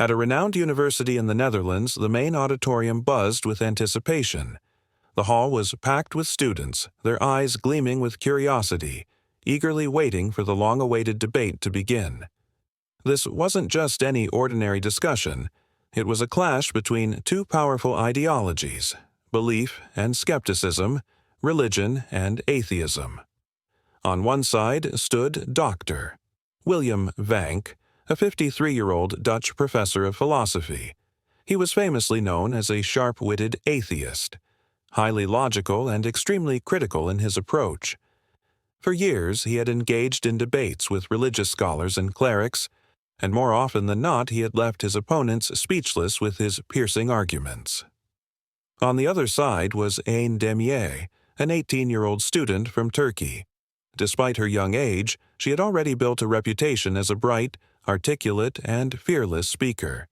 At a renowned university in the Netherlands, the main auditorium buzzed with anticipation. The hall was packed with students, their eyes gleaming with curiosity, eagerly waiting for the long-awaited debate to begin. This wasn't just any ordinary discussion. It was a clash between two powerful ideologies, belief and skepticism, religion and atheism. On one side stood Dr. William Vanck, a 53-year-old Dutch professor of philosophy. He was famously known as a sharp-witted atheist, highly logical and extremely critical in his approach. For years, he had engaged in debates with religious scholars and clerics, and more often than not, he had left his opponents speechless with his piercing arguments. On the other side was Ayn Demier, an 18-year-old student from Turkey. Despite her young age, she had already built a reputation as a bright, articulate, and fearless speaker.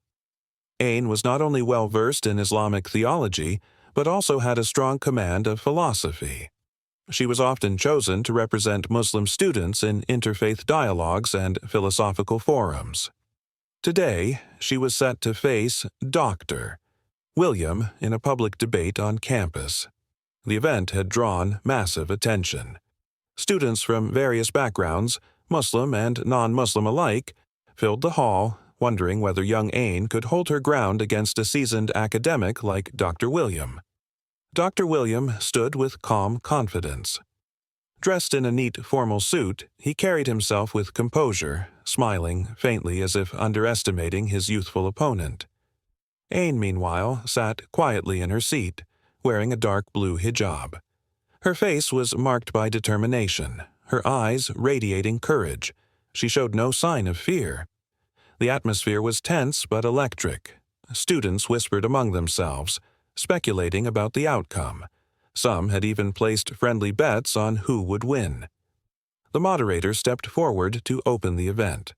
Ayn was not only well-versed in Islamic theology, but also had a strong command of philosophy. She was often chosen to represent Muslim students in interfaith dialogues and philosophical forums. Today, she was set to face Dr. William in a public debate on campus. The event had drawn massive attention. Students from various backgrounds, Muslim and non-Muslim alike, filled the hall, wondering whether young Ayn could hold her ground against a seasoned academic like Dr. William. Dr. William stood with calm confidence. Dressed in a neat formal suit, he carried himself with composure, smiling faintly as if underestimating his youthful opponent. Ayn, meanwhile, sat quietly in her seat, wearing a dark blue hijab. Her face was marked by determination, her eyes radiating courage. She showed no sign of fear. The atmosphere was tense but electric. Students whispered among themselves, speculating about the outcome. Some had even placed friendly bets on who would win. The moderator stepped forward to open the event.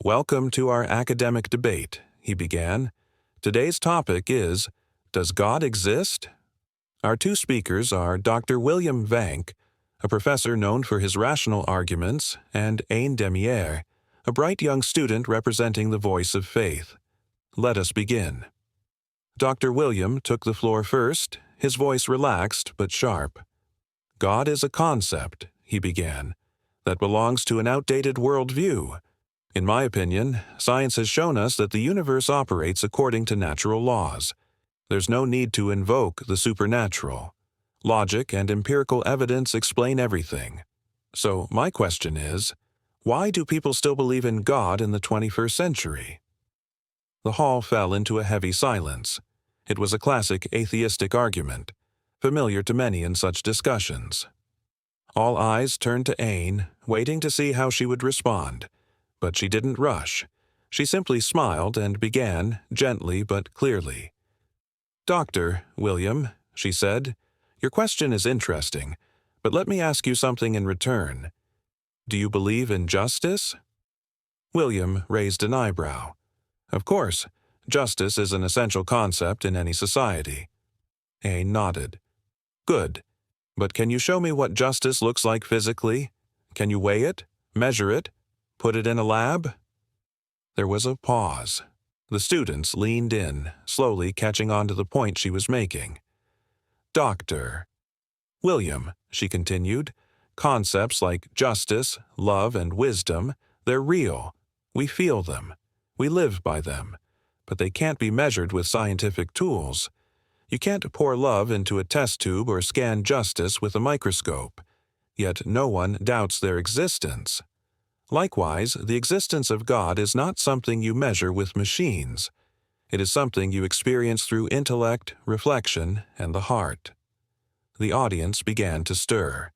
"Welcome to our academic debate," he began. "Today's topic is, does God exist?" Our two speakers are Dr. William Vanck, a professor known for his rational arguments, and Ayn Demier, a bright young student representing the voice of faith. Let us begin. Dr. William took the floor first, his voice relaxed but sharp. "God is a concept," he began, "that belongs to an outdated worldview. In my opinion, science has shown us that the universe operates according to natural laws. There's no need to invoke the supernatural. Logic and empirical evidence explain everything. So my question is, why do people still believe in God in the 21st century?" The hall fell into a heavy silence. It was a classic atheistic argument, familiar to many in such discussions. All eyes turned to Ayn, waiting to see how she would respond. But she didn't rush. She simply smiled and began, gently but clearly. "Dr. William," she said, "your question is interesting, but let me ask you something in return. Do you believe in justice?" William raised an eyebrow. "Of course, justice is an essential concept in any society." Ayn nodded. "Good. But can you show me what justice looks like physically? Can you weigh it, measure it, put it in a lab?" There was a pause. The students leaned in, slowly catching on to the point she was making. "Dr. William," she continued, "concepts like justice, love, and wisdom, they're real. We feel them. We live by them. But they can't be measured with scientific tools. You can't pour love into a test tube or scan justice with a microscope. Yet no one doubts their existence. Likewise, the existence of God is not something you measure with machines. It is something you experience through intellect, reflection, and the heart." The audience began to stir.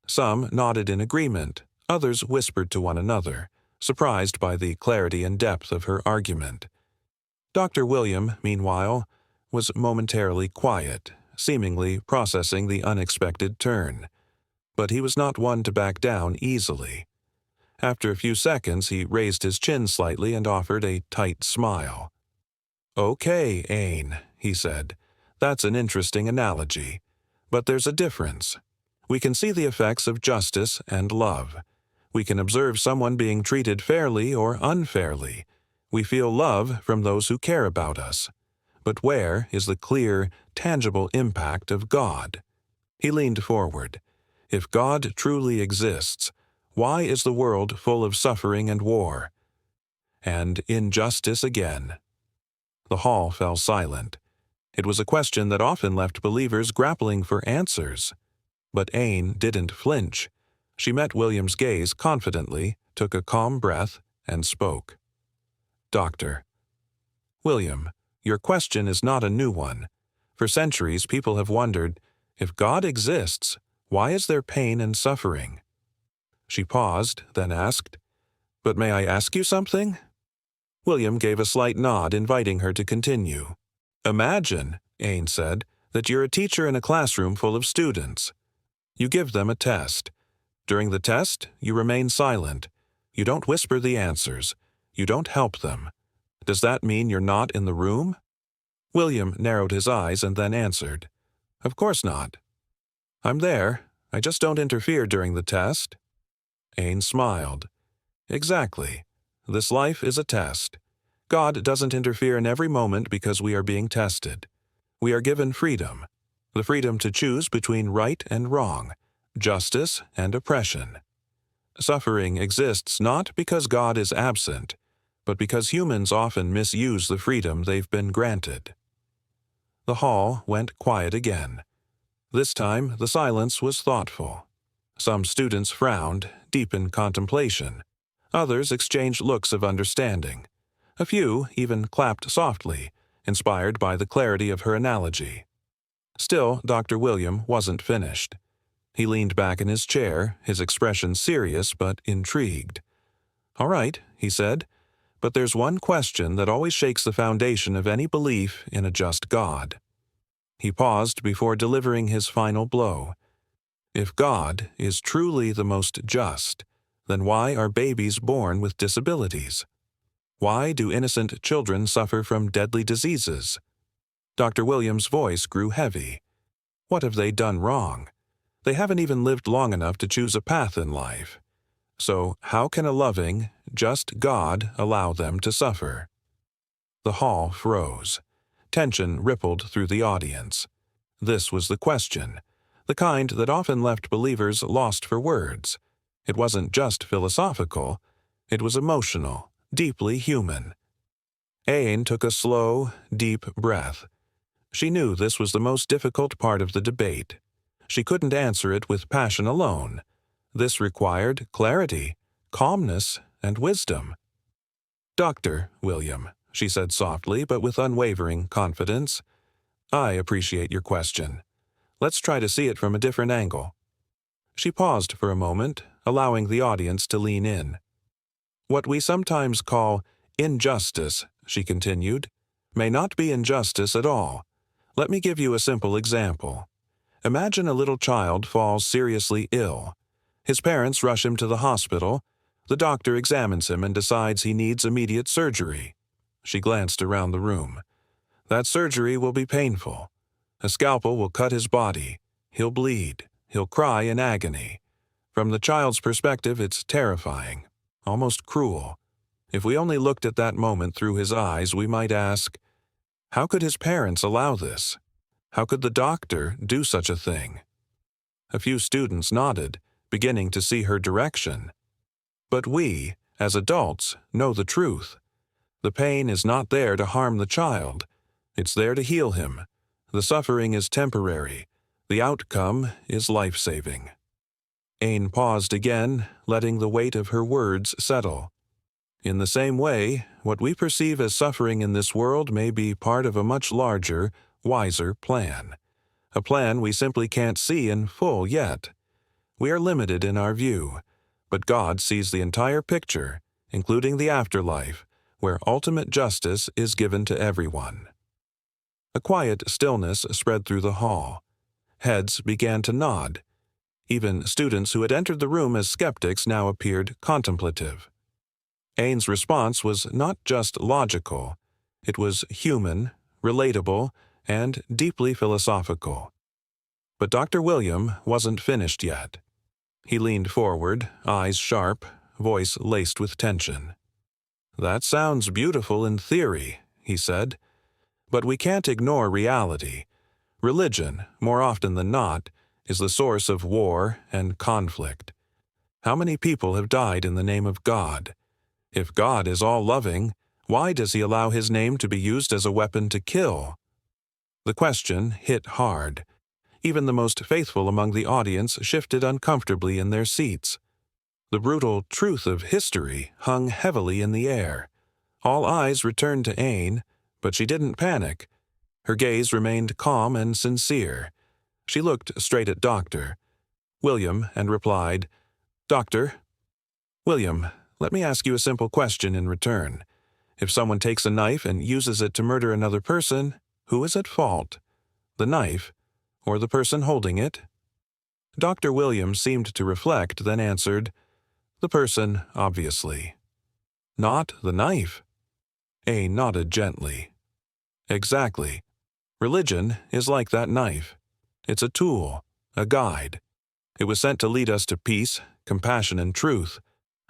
Some nodded in agreement, others whispered to one another, surprised by the clarity and depth of her argument. Dr. William, meanwhile, was momentarily quiet, seemingly processing the unexpected turn. But he was not one to back down easily. After a few seconds, he raised his chin slightly and offered a tight smile. "Okay, Ayn," he said, "that's an interesting analogy. But there's a difference. We can see the effects of justice and love. We can observe someone being treated fairly or unfairly. We feel love from those who care about us. But where is the clear, tangible impact of God? He leaned forward. If God truly exists, why is the world full of suffering and war? And injustice again. The hall fell silent. It was a question that often left believers grappling for answers. But Ain didn't flinch. She met William's gaze confidently, took a calm breath, and spoke. Doctor. William, your question is not a new one. For centuries, people have wondered, if God exists, why is there pain and suffering? She paused, then asked, But may I ask you something? William gave a slight nod, inviting her to continue. Imagine, Ain said, that you're a teacher in a classroom full of students. You give them a test. During the test, you remain silent. You don't whisper the answers. You don't help them. Does that mean you're not in the room? William narrowed his eyes and then answered, Of course not. I'm there. I just don't interfere during the test. Ain smiled. Exactly. This life is a test. God doesn't interfere in every moment because we are being tested. We are given freedom, the freedom to choose between right and wrong, justice and oppression. Suffering exists not because God is absent, but because humans often misuse the freedom they've been granted. The hall went quiet again. This time, the silence was thoughtful. Some students frowned, deep in contemplation. Others exchanged looks of understanding. A few even clapped softly, inspired by the clarity of her analogy. Still, Dr. William wasn't finished. He leaned back in his chair, his expression serious but intrigued. All right, he said, but there's one question that always shakes the foundation of any belief in a just God. He paused before delivering his final blow. If God is truly the most just, then why are babies born with disabilities? Why do innocent children suffer from deadly diseases? Dr. Williams' voice grew heavy. What have they done wrong? They haven't even lived long enough to choose a path in life. So how can a loving, just God allow them to suffer? The hall froze. Tension rippled through the audience. This was the question, the kind that often left believers lost for words. It wasn't just philosophical. It was emotional, deeply human. Ain took a slow, deep breath. She knew this was the most difficult part of the debate. She couldn't answer it with passion alone. This required clarity, calmness, and wisdom. Dr. William, she said softly but with unwavering confidence, I appreciate your question. Let's try to see it from a different angle. She paused for a moment, allowing the audience to lean in. What we sometimes call injustice, she continued, may not be injustice at all. Let me give you a simple example. Imagine a little child falls seriously ill. His parents rush him to the hospital. The doctor examines him and decides he needs immediate surgery. She glanced around the room. That surgery will be painful. A scalpel will cut his body. He'll bleed. He'll cry in agony. From the child's perspective, it's terrifying, almost cruel. If we only looked at that moment through his eyes, we might ask, how could his parents allow this? How could the doctor do such a thing? A few students nodded, beginning to see her direction. But we, as adults, know the truth. The pain is not there to harm the child. It's there to heal him. The suffering is temporary. The outcome is life-saving. Ain paused again, letting the weight of her words settle. In the same way, what we perceive as suffering in this world may be part of a much larger, wiser plan. A plan we simply can't see in full yet. We are limited in our view, but God sees the entire picture, including the afterlife, where ultimate justice is given to everyone. A quiet stillness spread through the hall. Heads began to nod. Even students who had entered the room as skeptics now appeared contemplative. Ain's response was not just logical. It was human, relatable, and deeply philosophical. But Dr. William wasn't finished yet. He leaned forward, eyes sharp, voice laced with tension. That sounds beautiful in theory, he said. But we can't ignore reality. Religion, more often than not, is the source of war and conflict. How many people have died in the name of God? If God is all-loving, why does he allow his name to be used as a weapon to kill? The question hit hard. Even the most faithful among the audience shifted uncomfortably in their seats. The brutal truth of history hung heavily in the air. All eyes returned to Ain, but she didn't panic. Her gaze remained calm and sincere. She looked straight at Dr. William and replied, "Doctor, William, let me ask you a simple question in return. If someone takes a knife and uses it to murder another person, who is at fault? The knife or the person holding it?" Dr. Williams seemed to reflect, then answered, "The person, obviously." "Not the knife?" Ain nodded gently. "Exactly. Religion is like that knife. It's a tool, a guide. It was sent to lead us to peace, compassion, and truth.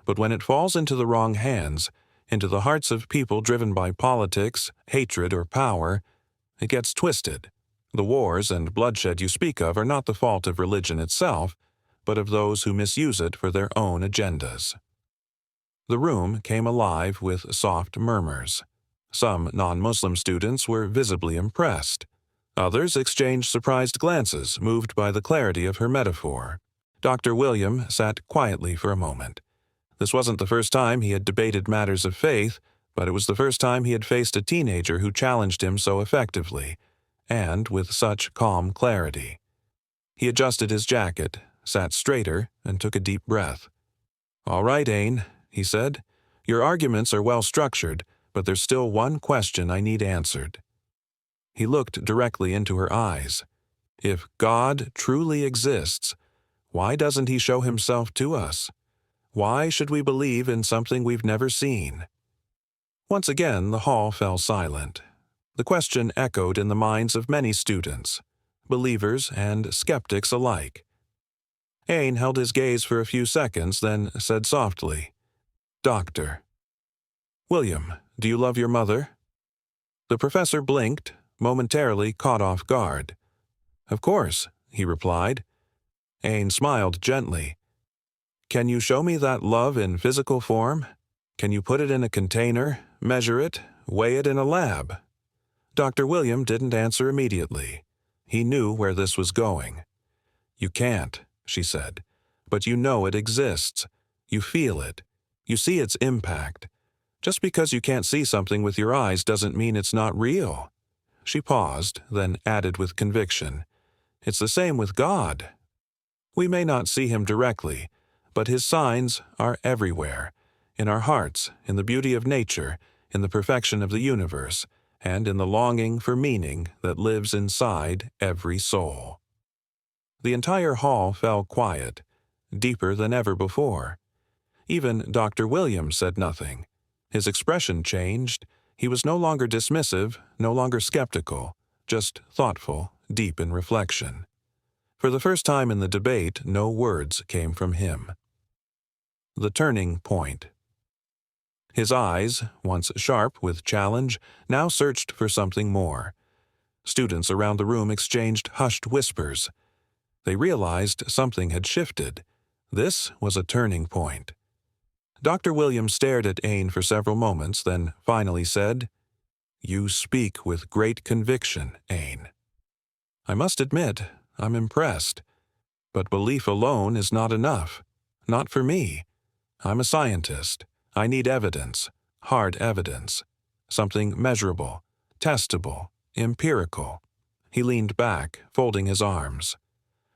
But when it falls into the wrong hands, into the hearts of people driven by politics, hatred, or power, it gets twisted. The wars and bloodshed you speak of are not the fault of religion itself, but of those who misuse it for their own agendas." The room came alive with soft murmurs. Some non-Muslim students were visibly impressed. Others exchanged surprised glances, moved by the clarity of her metaphor. Dr. William sat quietly for a moment. This wasn't the first time he had debated matters of faith, but it was the first time he had faced a teenager who challenged him so effectively, and with such calm clarity. He adjusted his jacket, sat straighter, and took a deep breath. "All right, Ain," he said. "Your arguments are well structured, but there's still one question I need answered." He looked directly into her eyes. If God truly exists, why doesn't he show himself to us? Why should we believe in something we've never seen? Once again, the hall fell silent. The question echoed in the minds of many students, believers and skeptics alike. Ain held his gaze for a few seconds, then said softly, "Doctor." "William, do you love your mother?" The professor blinked, momentarily caught off guard. "Of course," he replied. Ain smiled gently. "Can you show me that love in physical form? Can you put it in a container, measure it, weigh it in a lab?" Dr. William didn't answer immediately. He knew where this was going. "You can't," she said, "but you know it exists. You feel it. You see its impact. Just because you can't see something with your eyes doesn't mean it's not real." She paused, then added with conviction, "It's the same with God. We may not see him directly, but his signs are everywhere, in our hearts, in the beauty of nature, in the perfection of the universe, and in the longing for meaning that lives inside every soul." The entire hall fell quiet, deeper than ever before. Even Dr. Williams said nothing. His expression changed. He was no longer dismissive, no longer skeptical, just thoughtful, deep in reflection. For the first time in the debate, no words came from him. The turning point. His eyes, once sharp with challenge, now searched for something more. Students around the room exchanged hushed whispers. They realized something had shifted. This was a turning point. Dr. Williams stared at Ain for several moments, then finally said, "You speak with great conviction, Ain. I must admit, I'm impressed. But belief alone is not enough. Not for me. I'm a scientist. I need evidence, hard evidence. Something measurable, testable, empirical." He leaned back, folding his arms.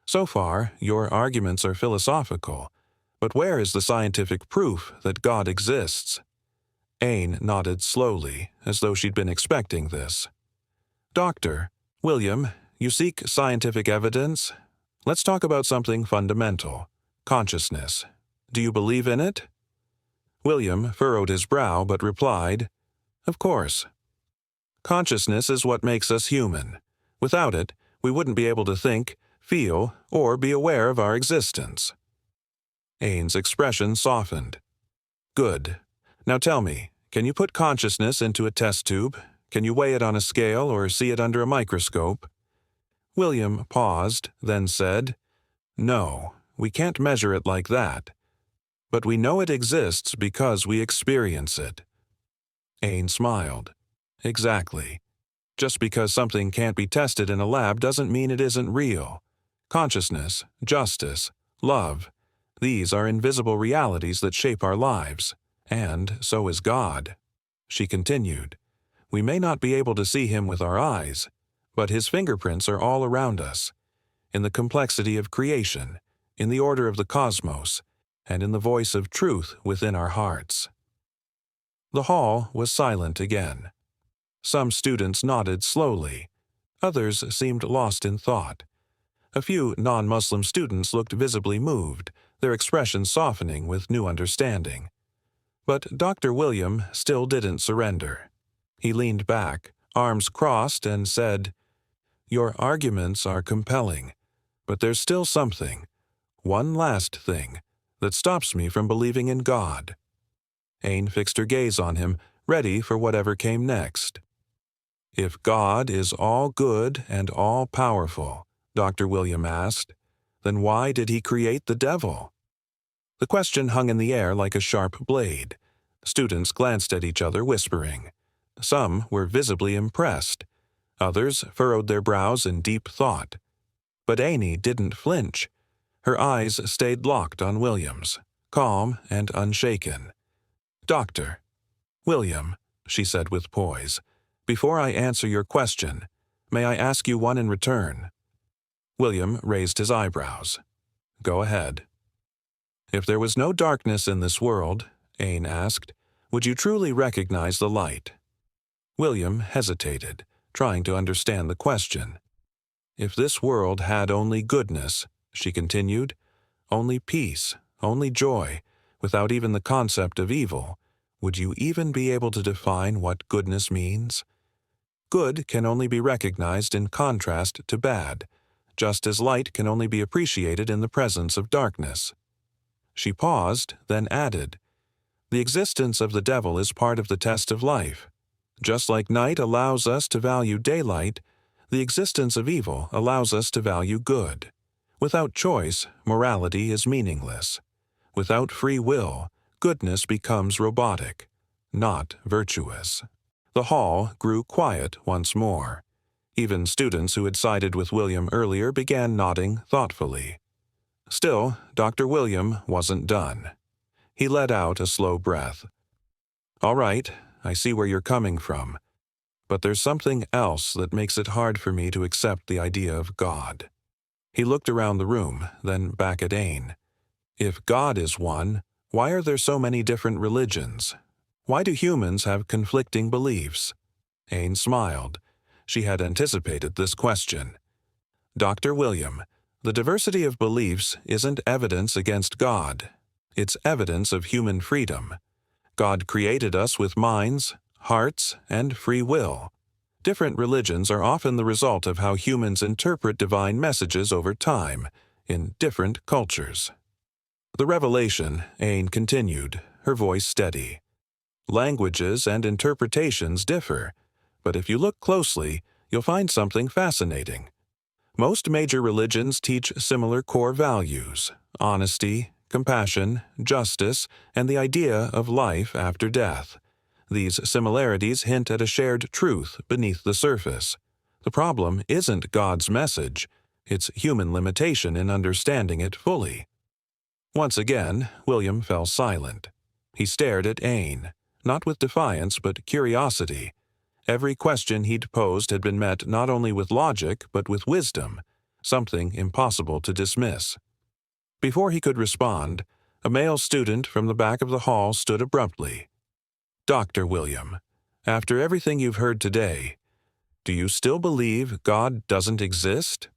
"So far, your arguments are philosophical. But where is the scientific proof that God exists?" Ain nodded slowly, as though she'd been expecting this. "Doctor, William, you seek scientific evidence? Let's talk about something fundamental. Consciousness. Do you believe in it?" William furrowed his brow but replied, "Of course. Consciousness is what makes us human. Without it, we wouldn't be able to think, feel, or be aware of our existence." Ain's expression softened. "Good. Now tell me, Can you put consciousness into a test tube? Can you weigh it on a scale or see it under a microscope? William paused, then said, "No, we can't measure it like that. But we know it exists because we experience it." Ain smiled. Exactly. Just because something can't be tested in a lab doesn't mean it isn't real. Consciousness, justice, love, these are invisible realities that shape our lives, and so is God. She continued, "We may not be able to see Him with our eyes, but His fingerprints are all around us, in the complexity of creation, in the order of the cosmos, and in the voice of truth within our hearts." The hall was silent again. Some students nodded slowly. Others seemed lost in thought. A few non-Muslim students looked visibly moved, their expressions softening with new understanding. But Dr. William still didn't surrender. He leaned back, arms crossed, and said, "Your arguments are compelling, but there's still something, one last thing, that stops me from believing in God." Ain fixed her gaze on him, ready for whatever came next. "If God is all good and all powerful," Dr. William asked, "then why did He create the devil?" The question hung in the air like a sharp blade. Students glanced at each other, whispering. Some were visibly impressed. Others furrowed their brows in deep thought. But Amy didn't flinch. Her eyes stayed locked on William's, calm and unshaken. "Doctor, William," she said with poise, "before I answer your question, may I ask you one in return?" William raised his eyebrows. "Go ahead." "If there was no darkness in this world," Ain asked, "would you truly recognize the light?" William hesitated, trying to understand the question. "If this world had only goodness," she continued, "only peace, only joy, without even the concept of evil, would you even be able to define what goodness means? Good can only be recognized in contrast to bad, just as light can only be appreciated in the presence of darkness." She paused, then added, "The existence of the devil is part of the test of life. Just like night allows us to value daylight, the existence of evil allows us to value good. Without choice, morality is meaningless. Without free will, goodness becomes robotic, not virtuous." The hall grew quiet once more. Even students who had sided with William earlier began nodding thoughtfully. Still, Dr. William wasn't done. He let out a slow breath. "All right, I see where you're coming from. But there's something else that makes it hard for me to accept the idea of God." He looked around the room, then back at Ain. "If God is one, why are there so many different religions? Why do humans have conflicting beliefs?" Ain smiled. She had anticipated this question. "Dr. William, the diversity of beliefs isn't evidence against God. It's evidence of human freedom. God created us with minds, hearts, and free will. Different religions are often the result of how humans interpret divine messages over time, in different cultures." The revelation, Ain continued, her voice steady. "Languages and interpretations differ, but if you look closely, you'll find something fascinating. Most major religions teach similar core values: honesty, compassion, justice, and the idea of life after death. These similarities hint at a shared truth beneath the surface. The problem isn't God's message, it's human limitation in understanding it fully." Once again, William fell silent. He stared at Ain, not with defiance but curiosity. Every question he'd posed had been met not only with logic but with wisdom, something impossible to dismiss. Before he could respond, a male student from the back of the hall stood abruptly. "Dr. William, after everything you've heard today, do you still believe God doesn't exist?"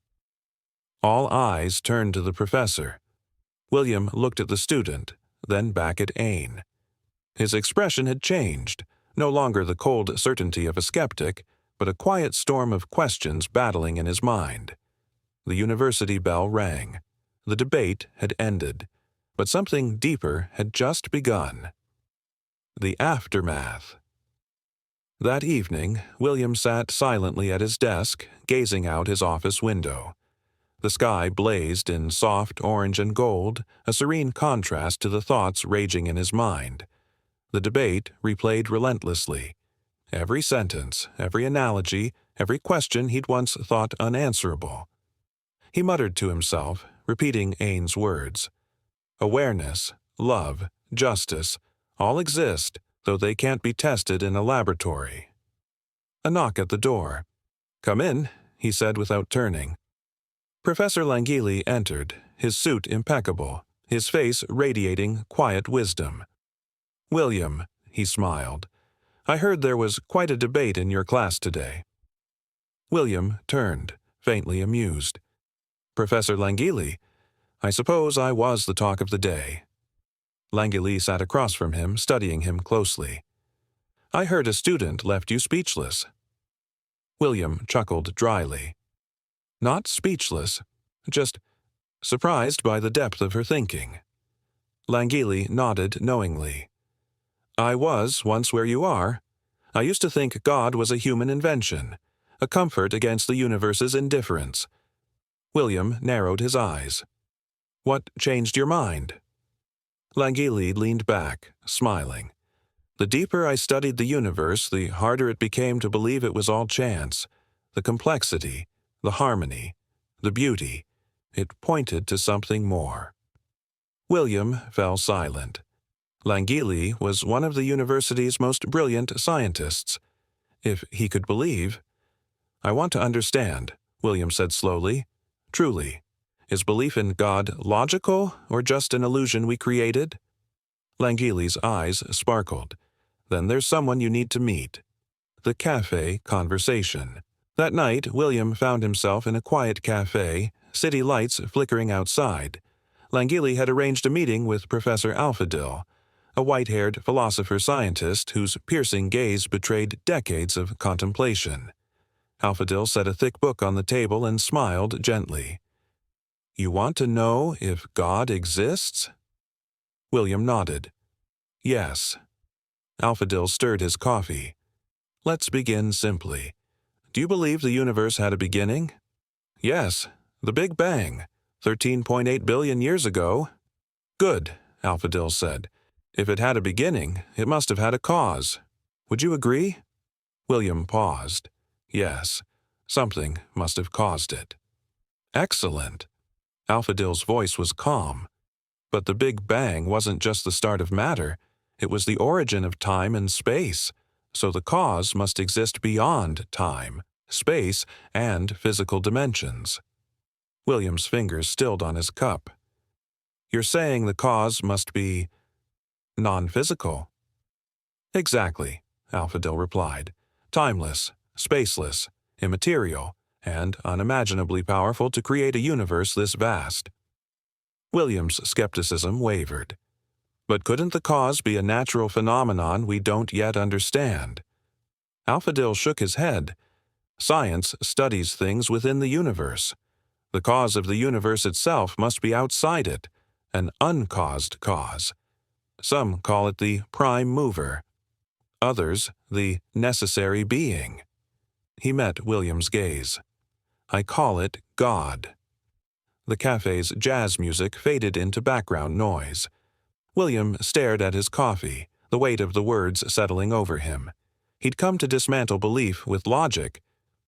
All eyes turned to the professor. William looked at the student, then back at Ain. His expression had changed, no longer the cold certainty of a skeptic, but a quiet storm of questions battling in his mind. The university bell rang. The debate had ended, but something deeper had just begun. The Aftermath. That evening, William sat silently at his desk, gazing out his office window. The sky blazed in soft orange and gold, a serene contrast to the thoughts raging in his mind. The debate replayed relentlessly. Every sentence, every analogy, every question he'd once thought unanswerable. He muttered to himself, repeating Aine's words. Awareness, love, justice, all exist, though they can't be tested in a laboratory. A knock at the door. "Come in," he said without turning. Professor Langili entered, his suit impeccable, his face radiating quiet wisdom. "William," he smiled, "I heard there was quite a debate in your class today." William turned, faintly amused. "Professor Langili, I suppose I was the talk of the day." Langili sat across from him, studying him closely. "I heard a student left you speechless." William chuckled dryly. Not speechless, just surprised by the depth of her thinking. Langili nodded knowingly. "I was once where you are. I used to think God was a human invention, a comfort against the universe's indifference." William narrowed his eyes. "What changed your mind?" Langili leaned back, smiling. "The deeper I studied the universe, the harder it became to believe it was all chance. The complexity, the harmony, the beauty, it pointed to something more." William fell silent. Langili was one of the university's most brilliant scientists. If he could believe— "I want to understand," William said slowly. "Truly. Is belief in God logical, or just an illusion we created?" Langili's eyes sparkled. "Then there's someone you need to meet." The cafe conversation. That night, William found himself in a quiet cafe, city lights flickering outside. Langili had arranged a meeting with Professor Alfadil, a white-haired philosopher-scientist whose piercing gaze betrayed decades of contemplation. Alfadil set a thick book on the table and smiled gently. "You want to know if God exists?" William nodded. "Yes." Alfadil stirred his coffee. "Let's begin simply. Do you believe the universe had a beginning?" "Yes. The Big Bang, 13.8 billion years ago." "Good," Alfadil said. "If it had a beginning, it must have had a cause. Would you agree?" William paused. "Yes. Something must have caused it." "Excellent." Alfadil's voice was calm. "But the Big Bang wasn't just the start of matter. It was the origin of time and space. So the cause must exist beyond time, space, and physical dimensions." William's fingers stilled on his cup. "You're saying the cause must be non-physical?" "Exactly," Alfadil replied. "Timeless, spaceless, immaterial, and unimaginably powerful to create a universe this vast." William's skepticism wavered. "But couldn't the cause be a natural phenomenon we don't yet understand?" Alfadil shook his head. "Science studies things within the universe. The cause of the universe itself must be outside it, an uncaused cause. Some call it the prime mover. Others, the necessary being." He met William's gaze. "I call it God." The cafe's jazz music faded into background noise. William stared at his coffee, the weight of the words settling over him. He'd come to dismantle belief with logic,